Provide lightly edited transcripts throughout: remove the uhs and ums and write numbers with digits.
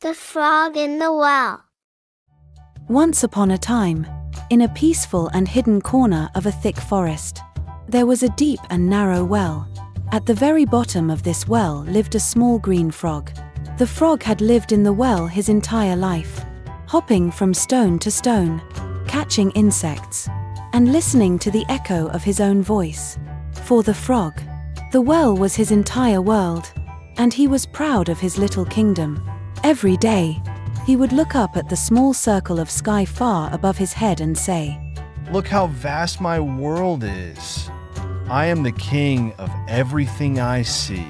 The frog in the well. Once upon a time, in a peaceful and hidden corner of a thick forest, there was a deep and narrow well. At the very bottom of this well lived a small green frog. The frog had lived in the well his entire life, hopping from stone to stone, catching insects, and listening to the echo of his own voice. For the frog, the well was his entire world, and he was proud of his little kingdom. Every day, he would look up at the small circle of sky far above his head and say, "Look how vast my world is. I am the king of everything I see."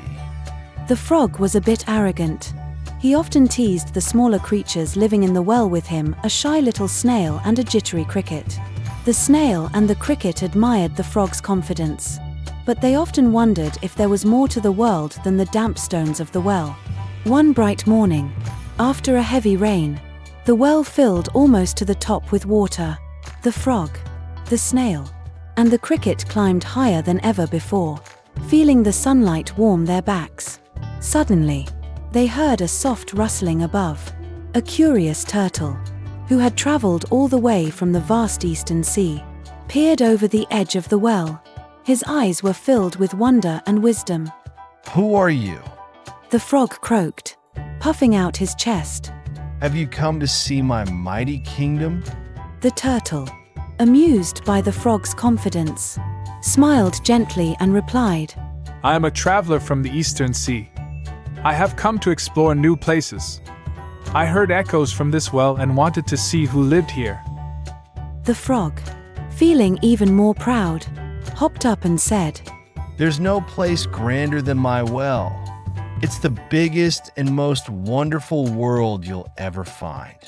The frog was a bit arrogant. He often teased the smaller creatures living in the well with him, a shy little snail and a jittery cricket. The snail and the cricket admired the frog's confidence, but they often wondered if there was more to the world than the damp stones of the well. One bright morning, after a heavy rain, the well filled almost to the top with water. The frog, the snail, and the cricket climbed higher than ever before, feeling the sunlight warm their backs. Suddenly, they heard a soft rustling above. A curious turtle, who had traveled all the way from the vast eastern sea, peered over the edge of the well. His eyes were filled with wonder and wisdom. "Who are you? The frog croaked, puffing out his chest. Have you come to see my mighty kingdom?" The turtle, amused by the frog's confidence, smiled gently and replied, I am a traveler from the Eastern Sea. I have come to explore new places. I heard echoes from this well and wanted to see who lived here. The frog, feeling even more proud, hopped up and said, "There's no place grander than my well. It's the biggest and most wonderful world you'll ever find.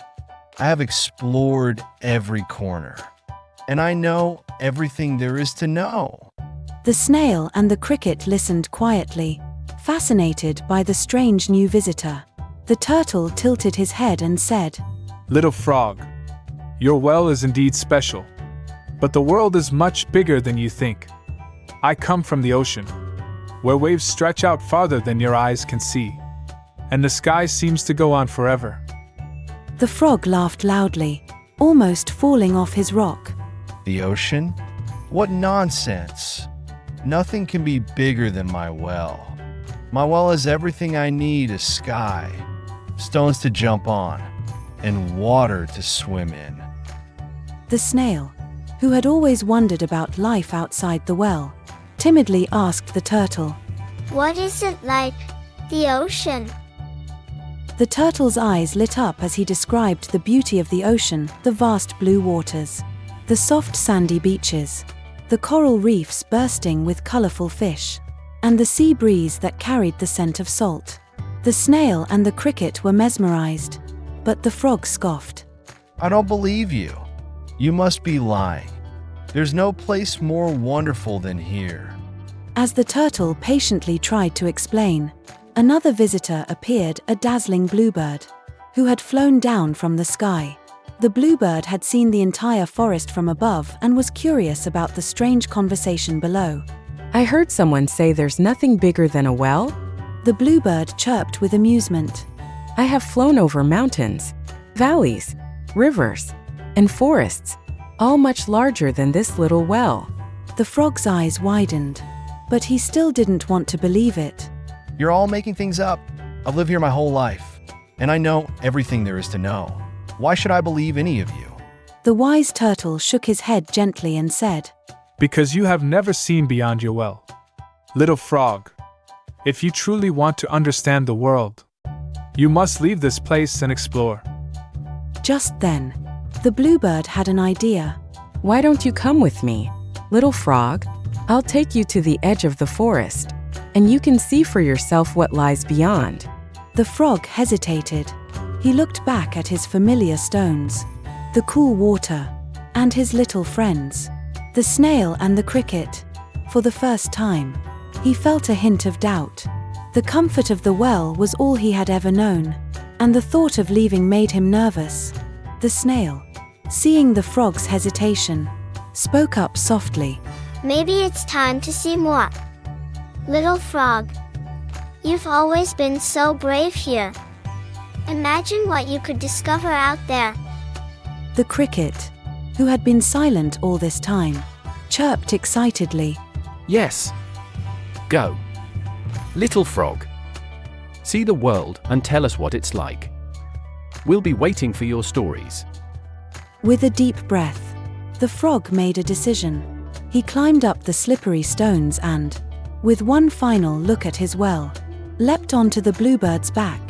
I have explored every corner, and I know everything there is to know." The snail and the cricket listened quietly, fascinated by the strange new visitor. The turtle tilted his head and said, Little frog, your well is indeed special, but the world is much bigger than you think. I come from the ocean, where waves stretch out farther than your eyes can see, and the sky seems to go on forever. The frog laughed loudly, almost falling off his rock. "The ocean? What nonsense! Nothing can be bigger than my well. My well has everything I need: a sky, stones to jump on, and water to swim in." The snail, who had always wondered about life outside the well, timidly asked the turtle. What is it like, the ocean? The turtle's eyes lit up as he described the beauty of the ocean, the vast blue waters, the soft sandy beaches, the coral reefs bursting with colorful fish, and the sea breeze that carried the scent of salt. The snail and the cricket were mesmerized, but the frog scoffed. "I don't believe you. You must be lying. There's no place more wonderful than here." As the turtle patiently tried to explain, another visitor appeared, a dazzling bluebird, who had flown down from the sky. The bluebird had seen the entire forest from above and was curious about the strange conversation below. I heard someone say there's nothing bigger than a well. The bluebird chirped with amusement. I have flown over mountains, valleys, rivers, and forests, all much larger than this little well. The frog's eyes widened, but he still didn't want to believe it. "You're all making things up. I've lived here my whole life, and I know everything there is to know. Why should I believe any of you?" The wise turtle shook his head gently and said, Because you have never seen beyond your well. Little frog, if you truly want to understand the world, you must leave this place and explore. Just then, the bluebird had an idea. Why don't you come with me, little frog? I'll take you to the edge of the forest, and you can see for yourself what lies beyond. The frog hesitated. He looked back at his familiar stones, the cool water, and his little friends, the snail and the cricket. For the first time, he felt a hint of doubt. The comfort of the well was all he had ever known, and the thought of leaving made him nervous. The snail, seeing the frog's hesitation, spoke up softly. Maybe it's time to see more. Little frog, you've always been so brave here. Imagine what you could discover out there. The cricket, who had been silent all this time, chirped excitedly. Yes. Go. Little frog. See the world and tell us what it's like. We'll be waiting for your stories. With a deep breath, the frog made a decision. He climbed up the slippery stones and, with one final look at his well, leapt onto the bluebird's back.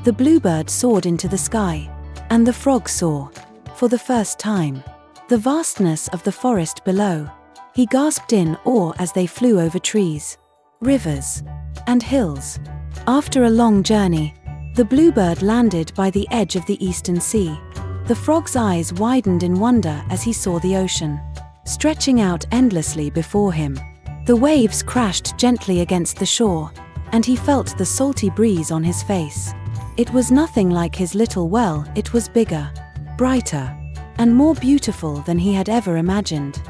The bluebird soared into the sky, and the frog saw, for the first time, the vastness of the forest below. He gasped in awe as they flew over trees, rivers, and hills. After a long journey, the bluebird landed by the edge of the eastern sea. The frog's eyes widened in wonder as he saw the ocean, stretching out endlessly before him. The waves crashed gently against the shore, and he felt the salty breeze on his face. It was nothing like his little well, it was bigger, brighter, and more beautiful than he had ever imagined.